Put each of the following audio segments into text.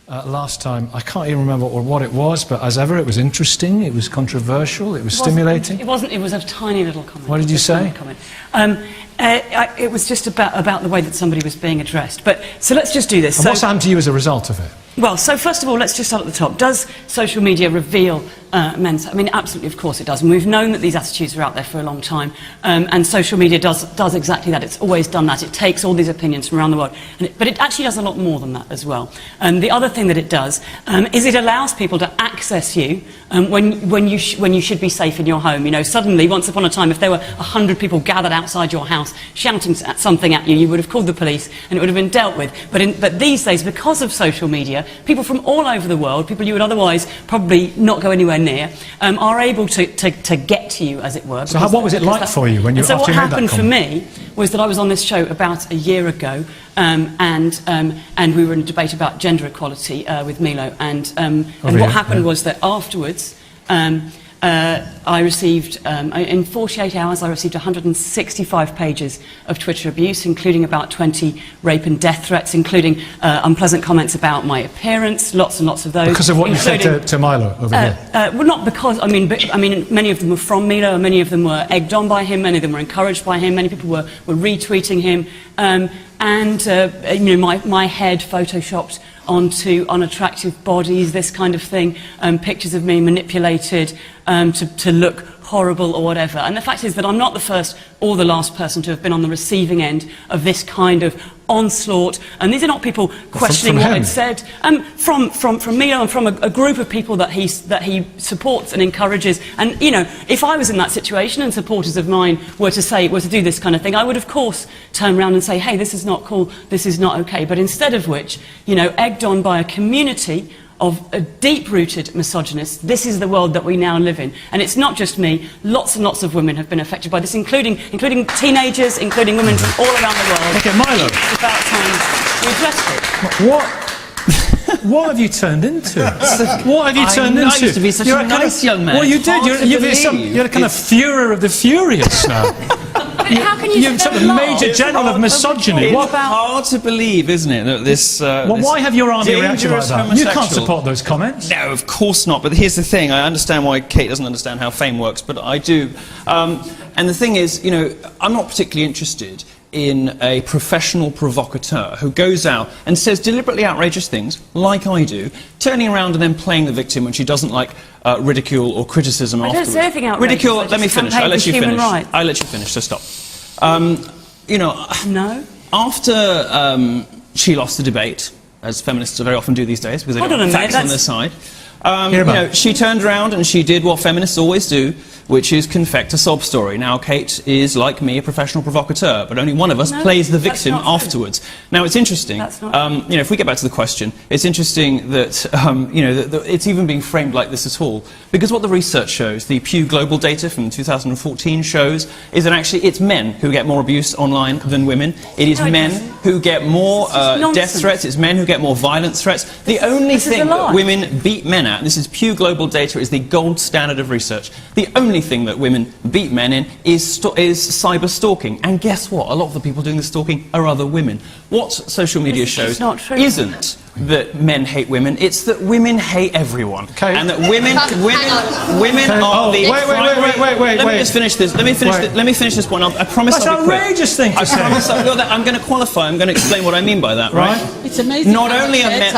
last time. I can't even remember what it was, but as ever, it was interesting, it was controversial, it was stimulating. It wasn't, it was a tiny little comment. What did you say? It was just about the way that somebody was being addressed. But, so let's just do this. And what's happened to you as a result of it? Well, so first of all, let's just start at the top. Does social media reveal men's... I mean, absolutely, of course it does. And we've known that these attitudes are out there for a long time. And social media does exactly that. It's always done that. It takes all these opinions from around the world. But it actually does a lot more than that as well. The other thing that it does is it allows people to access you when you should be safe in your home. You know, suddenly, once upon a time, if there were 100 people gathered outside your house shouting something at you, you would have called the police and it would have been dealt with. But these days, because of social media, people from all over the world, people you would otherwise probably not go anywhere near, are able to get to you, as it were. So what was it like for you when you... So what happened for me was that I was on this show about a year ago, and we were in a debate about gender equality with Milo, and what happened was that afterwards, I received, in 48 hours, I received 165 pages of Twitter abuse, including about 20 rape and death threats, including unpleasant comments about my appearance, lots and lots of those. Because of what you said to Milo over here? Well, not because, I mean, many of them were from Milo, and many of them were egged on by him, many of them were encouraged by him, many people were retweeting him, you know, my head photoshopped onto unattractive bodies, this kind of thing, pictures of me manipulated to look horrible or whatever. And the fact is that I'm not the first or the last person to have been on the receiving end of this kind of onslaught. And these are not people questioning what I'd said. From Milo and from a group of people that he supports and encourages. And, you know, if I was in that situation and supporters of mine were to do this kind of thing, I would, of course, turn around and say, hey, this is not cool, this is not okay. But instead of which, you know, egged on by a community of a deep-rooted misogynists, this is the world that we now live in. And it's not just me, lots and lots of women have been affected by this, including teenagers, including women from all around the world. Okay, Milo. It's about time we addressed it. What have you turned into? What have you turned into? I used to be such a nice young man. Well, you did. You're a kind of Führer of the furious now. How can you You're sort of Major General of misogyny. It's hard to believe, isn't it, that this... well, why have your army reacted like that? You can't support those comments. No, of course not. But here's the thing. I understand why Kate doesn't understand how fame works, but I do. And the thing is, you know, I'm not particularly interested in a professional provocateur who goes out and says deliberately outrageous things, like I do, turning around and then playing the victim when she doesn't like ridicule or criticism afterwards. I don't say anything outrageous. Ridicule, let me finish. I'll let you finish. I'll let you finish, so stop. You know, no. After she lost the debate, as feminists very often do these days, because they've got facts on their side, you know, she turned around and she did what feminists always do, which is confect a sob story. Now, Kate is, like me, a professional provocateur, but only one of us plays the victim afterwards. Now, it's interesting, you know, if we get back to the question, it's interesting that, you know, that it's even being framed like this at all, because what the research shows, the Pew Global data from 2014 shows, is that actually it's men who get more abuse online than women. It is men who get more death threats, it's men who get more violent threats. The only thing that women beat men at, and this is Pew Global data, is the gold standard of research. The only thing that women beat men in is cyber stalking. And guess what? A lot of the people doing the stalking are other women. What social media shows isn't that men hate women, it's that women hate everyone. Okay. And that women are the Wait. Let me just finish this. Let me finish this point. I promise That's I'll be quick. outrageous thing to say. I promise I'm going to qualify. I'm going to explain what I mean by that, right? It's amazing. Not only are men,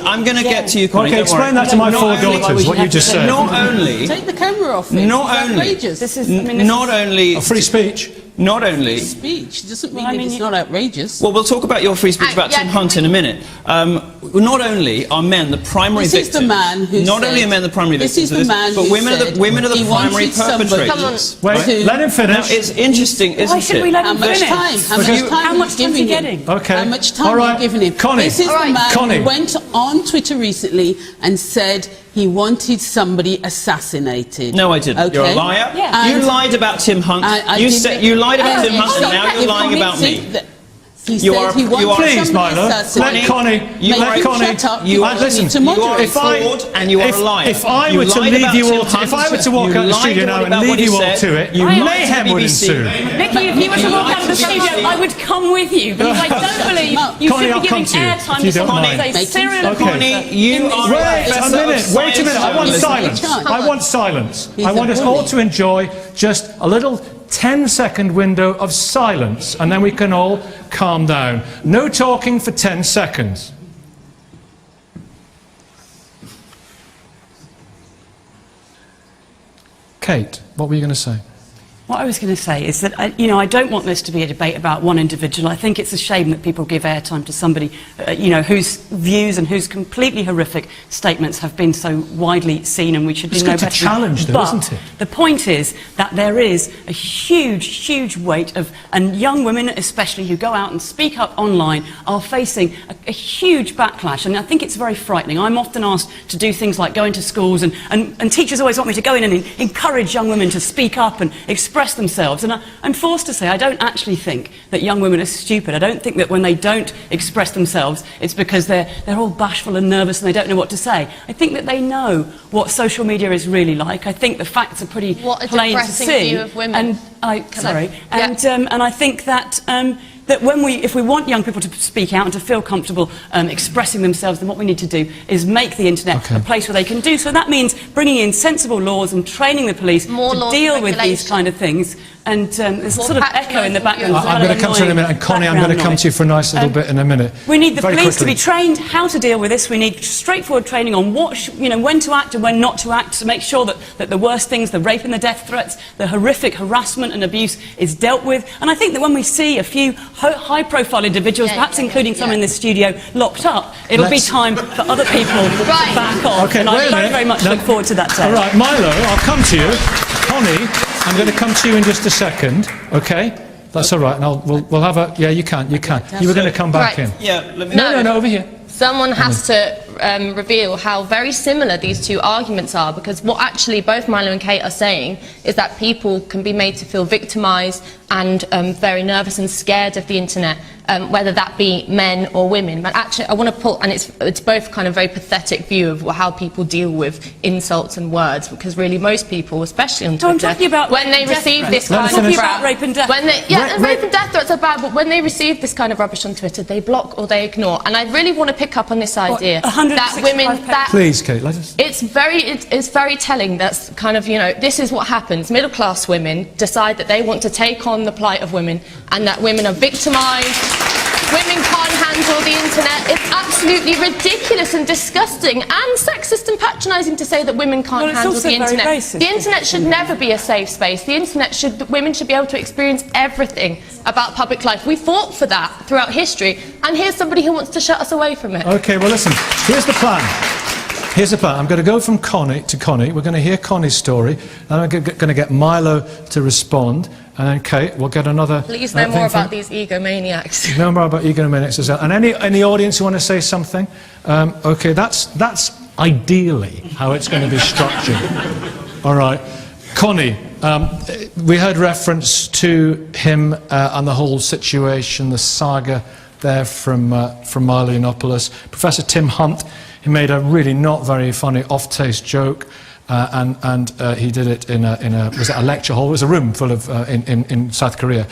I'm going to get to you, Connie. Okay, explain that to my four daughters, what you just said. Not only... Take the camera off it. Not only... This is... Not only... Free speech. Not only... Speech doesn't mean that it's not outrageous. Well, we'll talk about your free speech about Tim Hunt in a minute. Not only are men the primary victims... This is the man who Not only are men the primary victims of this, but women are the primary perpetrators. Wait, let him finish. Now, it's interesting, isn't it? Why should we let him finish? How much time are you giving him? Okay. How much time are you giving him? Connie. This is the man who went on Twitter recently and said he wanted somebody assassinated. No, I didn't. Okay. You're a liar. Yeah. You lied about Tim Hunt. You lied about Tim Hunt, and now you're lying about me. He said he wants Please, somebody Milo, assassinated. let Connie. Make him shut up. Listen, you are a fraud and you are a liar. If I were to leave you all, if I were to walk out of the studio now and leave you all to it, mayhem would ensue. Nicky, if you were to walk out of the studio, I would come with you, because I don't believe you should be giving airtime to someone who's a serial Connie, you are Wait a minute. I want silence. I want silence. I want us all to enjoy just a little 10-second window of silence, and then we can all calm down. No talking for 10 seconds. Kate, what were you going to say? What I was going to say is that, I don't want this to be a debate about one individual. I think it's a shame that people give airtime to somebody, whose views and whose completely horrific statements have been so widely seen, and we should do no better. It's a challenge, though, isn't it? The point is that there is a huge, huge weight of, and young women especially who go out and speak up online are facing a huge backlash, and I think it's very frightening. I'm often asked to do things like go into schools, and teachers always want me to go in and encourage young women to speak up and express themselves, and I'm forced to say I don't actually think that young women are stupid. I don't think that when they don't express themselves it's because they're all bashful and nervous and they don't know what to say. I think that they know what social media is really like. I think the facts are pretty plain to see. View of women. And I think that that if we want young people to speak out and to feel comfortable expressing themselves, then what we need to do is make the internet a place where they can do so. That means bringing in sensible laws and training the police to deal with these kind of things. And there's a sort of echo in the background. I'm going to come to you in a minute, and Connie, I'm going to come to you for a nice little bit in a minute. We need the police to be trained how to deal with this. We need straightforward training on when to act and when not to act, to make sure that the worst things, the rape and the death threats, the horrific harassment and abuse is dealt with. And I think that when we see a few high-profile individuals, perhaps including some in this studio, locked up, it'll be time for other people to back off. Okay, and I very, very much look forward to that day. All right, Milo, I'll come to you. Connie, I'm going to come to you in just a second, okay? That's all right, and we'll have a... Yeah, you can. You were going to come back in. Yeah, No, over here. Someone has to reveal how very similar these two arguments are, because what actually both Milo and Kate are saying is that people can be made to feel victimised and very nervous and scared of the internet, whether that be men or women. But actually, I want to put, and it's both kind of very pathetic view of how people deal with insults and words, because really most people, especially on Twitter, when they receive this kind of rape and death. Rape and death threats are bad, but when they receive this kind of rubbish on Twitter, they block or they ignore. And I really want to pick up on this idea that women, please, Kate, let us. It's very telling. That's kind of, this is what happens. Middle-class women decide that they want to take on the plight of women, and that women are victimised. Women can't handle the internet. It's absolutely ridiculous and disgusting and sexist and patronising to say that women can't handle the internet. The internet should never be a safe space. The internet women should be able to experience everything about public life. We fought for that throughout history, and here's somebody who wants to shut us away from it. Okay, well listen, here's the plan. I'm going to go from Connie to Connie. We're going to hear Connie's story, and I'm going to get Milo to respond, and then Kate, we'll get another... Please, no more about these egomaniacs. No more about egomaniacs as well. And any in the audience who want to say something? Okay, that's ideally how it's going to be structured. All right. Connie, we heard reference to him and the whole situation, the saga there from Milo Yiannopoulos. Professor Tim Hunt, he made a really not very funny off-taste joke, and he did it in was it a lecture hall? It was a room full of in South Korea.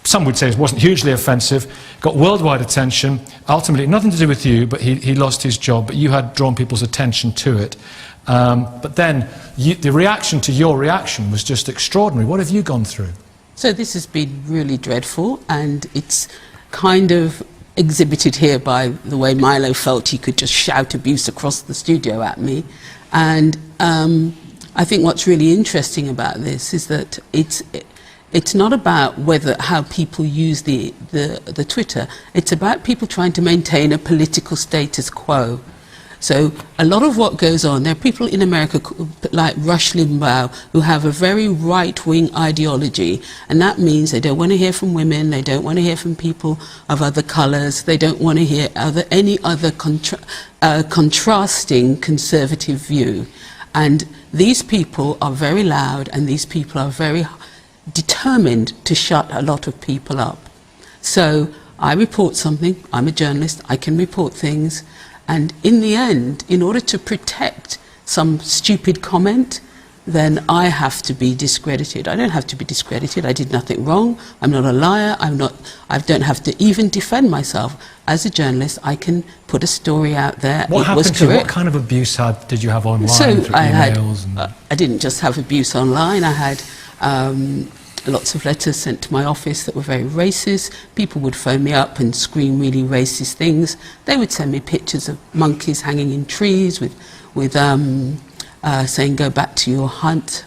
Some would say it wasn't hugely offensive, got worldwide attention. Ultimately, nothing to do with you, but he lost his job. But you had drawn people's attention to it. But then the reaction to your reaction was just extraordinary. What have you gone through? So this has been really dreadful, and it's kind of exhibited here by the way Milo felt he could just shout abuse across the studio at me. And I think what's really interesting about this is that it's not about how people use the Twitter. It's about people trying to maintain a political status quo. So a lot of what goes on, there are people in America like Rush Limbaugh who have a very right-wing ideology, and that means they don't want to hear from women, they don't want to hear from people of other colours, they don't want to hear any other contrasting conservative view. And these people are very loud, and these people are very determined to shut a lot of people up. So I report something, I'm a journalist, I can report things, and in the end, in order to protect some stupid comment, then I have to be discredited. I don't have to be discredited. I did nothing wrong. I'm not a liar. I don't have to even defend myself. As a journalist, I can put a story out there. What happened to you? What kind of abuse did you have online? So through emails? I didn't just have abuse online. I had lots of letters sent to my office that were very racist. People would phone me up and scream really racist things. They would send me pictures of monkeys hanging in trees with saying, go back to your hut,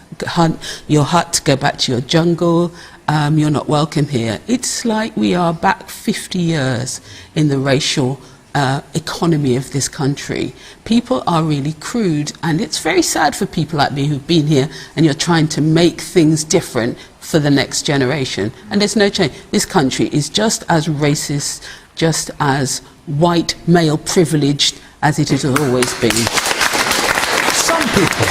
go back to your jungle, you're not welcome here. It's like we are back 50 years in the racial economy of this country. People are really crude, and it's very sad for people like me who've been here and you're trying to make things different for the next generation. And there's no change. This country is just as racist, just as white, male privileged as it has always been. Some people.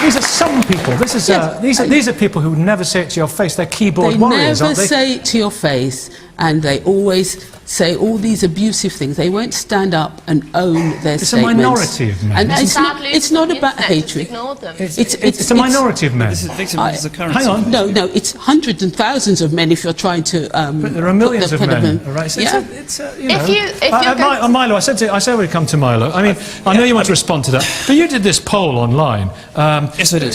These are some people. These are people who would never say it to your face. They're keyboard warriors, aren't they? They never say it to your face, and they always say all these abusive things. They won't stand up and own their statements. It's a minority of men. And it's not about hatred. It's a minority of men. This is victimized as a currency. Hang on. No, it's hundreds and thousands of men if you're trying to... but there are millions of men, right? So Milo, I said we'd come to Milo. I mean, I know you want to respond to that, but you did this poll online. Yes, I did.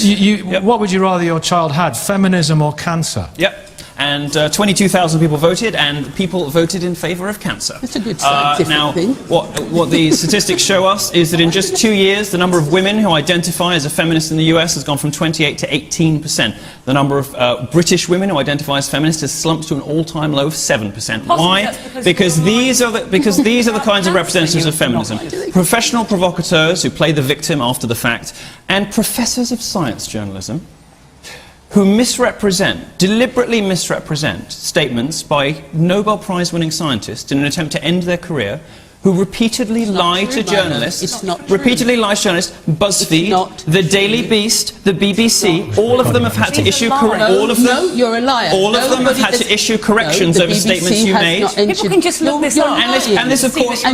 What would you rather your child had, feminism or cancer? Yep. And 22,000 people voted, and people voted in favour of cancer. That's a good scientific thing. What the statistics show us is that in just 2 years, the number of women who identify as a feminist in the US has gone from 28 to 18%. The number of British women who identify as feminists has slumped to an all-time low of 7%. Why? Because these are the kinds of representatives of feminism. Professional provocateurs who play the victim after the fact, and professors of science journalism who deliberately misrepresent statements by Nobel Prize-winning scientists in an attempt to end their career, who repeatedly lie to journalists, BuzzFeed, The Daily Beast, the BBC, all of them have had to issue you're a liar. All of them have had to issue corrections over statements you made. People can just look this up. And this, of course,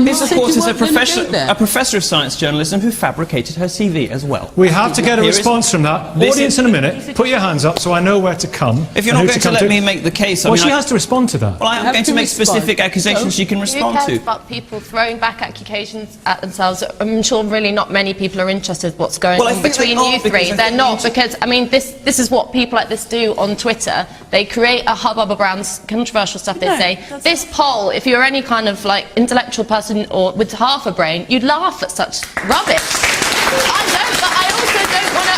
is a professor of science journalism who fabricated her CV as well. We have to get a response from that. Audience, in a minute, put your hands up so I know where to come. If you're not going to let me make the case... Well, she has to respond to that. Well, I'm going to make specific accusations she can respond to. About people throwing back accusations at themselves. I'm sure really not many people are interested in what's going on between you three. They're not, because, I mean, this is what people like this do on Twitter. They create a hubbub around controversial stuff. They say, this poll, if you're any kind of, like, intellectual person or with half a brain, you'd laugh at such rubbish. I don't, but I also don't want to...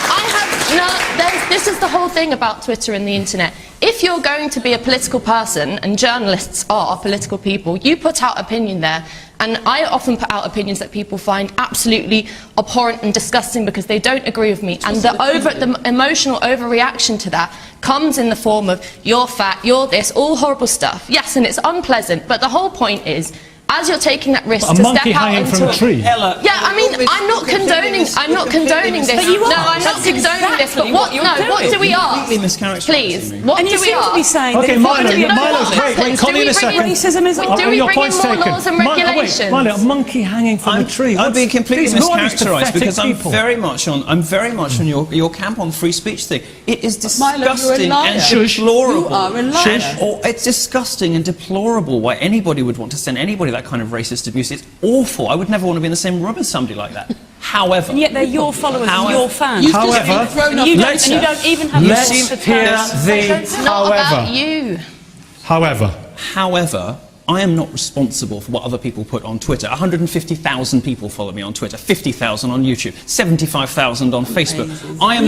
this is the whole thing about Twitter and the internet. If you're going to be a political person, and journalists are political people, you put out opinion there. And I often put out opinions that people find absolutely abhorrent and disgusting because they don't agree with me. And the emotional overreaction to that comes in the form of, you're fat, you're this, all horrible stuff. Yes, and it's unpleasant, but the whole point is, as you're taking that risk to step out into a tree. Ella, yeah, I mean, I'm not condoning this. But you are. No, I'm not condoning this. But what do we ask? Please, what do we ask? Okay, Milo's great. Wait, Connie, in a second. Do we bring in more laws and regulations? Milo, a monkey hanging from a tree. I'm being completely mischaracterised because I'm very much on your camp on free speech thing. It is disgusting and deplorable. You are a liar. It's disgusting and deplorable why anybody would want to send anybody that kind of racist abuse. It's awful. I would never want to be in the same room as somebody like that. However... And yet they're your followers and your fans. Let's hear the however. However, I am not responsible for what other people put on Twitter. 150,000 people follow me on Twitter, 50,000 on YouTube, 75,000 on Facebook. I am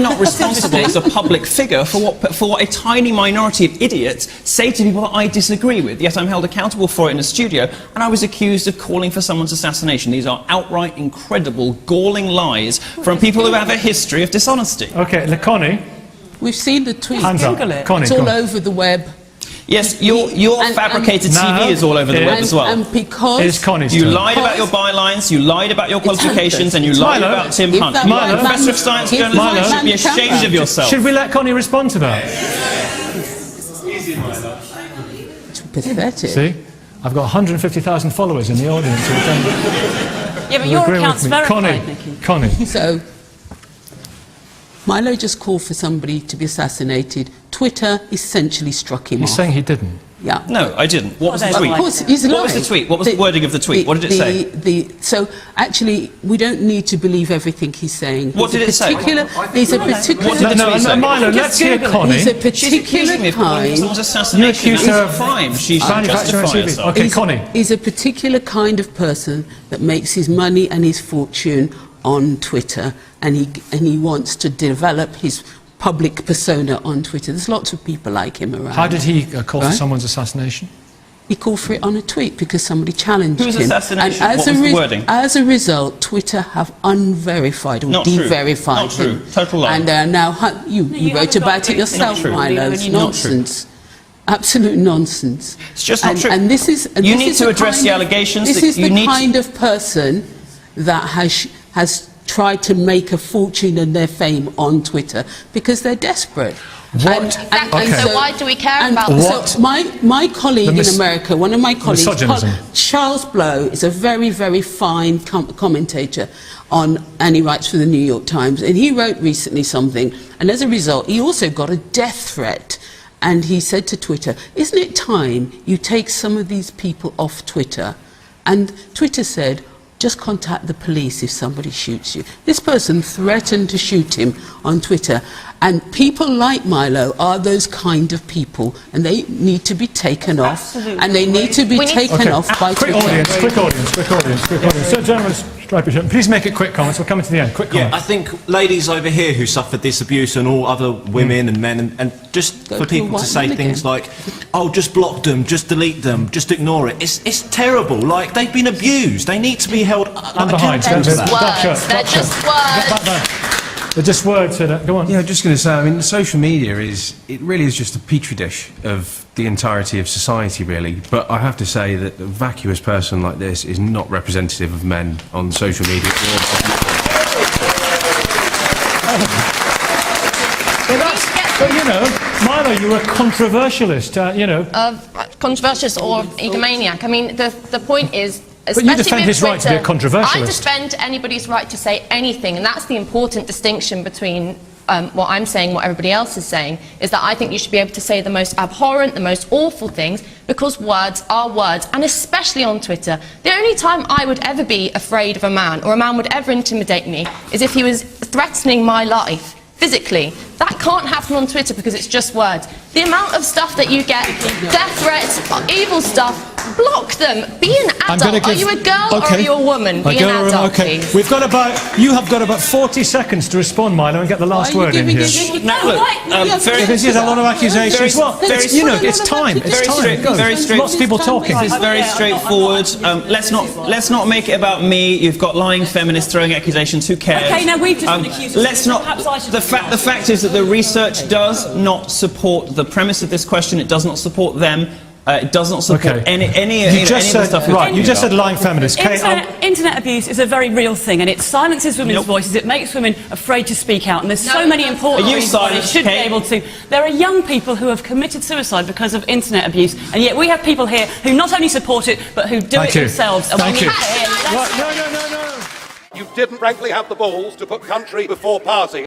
not responsible as a public figure for what a tiny minority of idiots say to people that I disagree with. Yet I'm held accountable for it in a studio, and I was accused of calling for someone's assassination. These are outright, incredible, galling lies from people who have a history of dishonesty. Okay, Connie. We've seen the tweet. Hands up. Connie, it's all over the web. Yes, your fabricated TV is all over the web as well. And because you lied about your bylines, you lied about your qualifications, and you lied about Tim Hunt. Professor of science journalism, you should be ashamed of yourself. Should we let Connie respond to that? pathetic. See? I've got 150,000 followers in the audience. Yeah, but your account's verified, Nikki. Connie. So, Milo just called for somebody to be assassinated. Twitter essentially struck him off. You're saying he didn't? Yeah. No, I didn't. What was the tweet? Of course, he's lying. What was the tweet? What was the wording of the tweet? What did it say? So, actually, we don't need to believe everything he's saying. What did it say? There's a particular... What did the tweet say? Milo, let's hear Connie. There's a particular kind... You accuse her of crime. She's justifying herself. Okay, Connie. He's a particular kind of person that makes his money and his fortune on Twitter, and he wants to develop his public persona on Twitter. There's lots of people like him around. How did he call for someone's assassination? He called for it on a tweet because somebody challenged him. Whose assassination? And what was the wording? As a result, Twitter have unverified or de-verified him. Not true. Total lie. And now you wrote about it yourself, Milo. It's nonsense. Absolute nonsense. It's just not true. And this is... You need to address the allegations. This is the kind of person that has tried to make a fortune and their fame on Twitter because they're desperate. What? So why do we care about this? So my colleague in America, one of my colleagues, Charles Blow, is a very, very fine commentator and he writes for the New York Times, and he wrote recently something, and as a result he also got a death threat, and he said to Twitter, isn't it time you take some of these people off Twitter? And Twitter said, just contact the police if somebody shoots you. This person threatened to shoot him on Twitter. And people like Milo are those kind of people, and they need to be taken off. Absolutely. And they need to be taken off by Twitter. Quick audience. So, gentlemen, please make it quick comments. We're coming to the end. Quick comments. Yeah, I think ladies over here who suffered this abuse, and all other women and men, and just for people to say things like, oh, just block them, just delete them, just ignore it. It's terrible. Like, they've been abused. They need to be held accountable for that. They're just words. They're just words. Go on. Yeah, I'm just going to say, I mean, social media it really is just a petri dish of the entirety of society, really. But I have to say that a vacuous person like this is not representative of men on social media. But you know, Milo, you're a controversialist, you know. Controversialist or egomaniac. I mean, the point is... But you defend his right to be a controversialist. I defend anybody's right to say anything, and that's the important distinction between what I'm saying, what everybody else is saying, is that I think you should be able to say the most abhorrent, the most awful things, because words are words, and especially on Twitter. The only time I would ever be afraid of a man, or a man would ever intimidate me, is if he was threatening my life physically. That can't happen on Twitter because it's just words. The amount of stuff that you get, death threats, evil stuff, block them. Be an adult. Are you a girl or are you a woman? Be an adult, please. You have got about 40 seconds to respond, Milo, and get the last word in here. No, look, because there's a lot of accusations. You know, it's time. It's time. Very straight. Lots of people talking. This is very straightforward. Let's not make it about me. You've got lying feminists throwing accusations. Who cares? Okay, now we've just been accused. Let's not. The fact is that the research does not support the premise of this question. It does not support them. It does not support any of the stuff. Right, you just said lying feminists. Internet abuse is a very real thing, and it silences women's voices. It makes women afraid to speak out, and there's so many important reasons why they should be able to. There are young people who have committed suicide because of internet abuse, and yet we have people here who not only support it, but who do it themselves. Thank you. You didn't frankly have the balls to put country before party.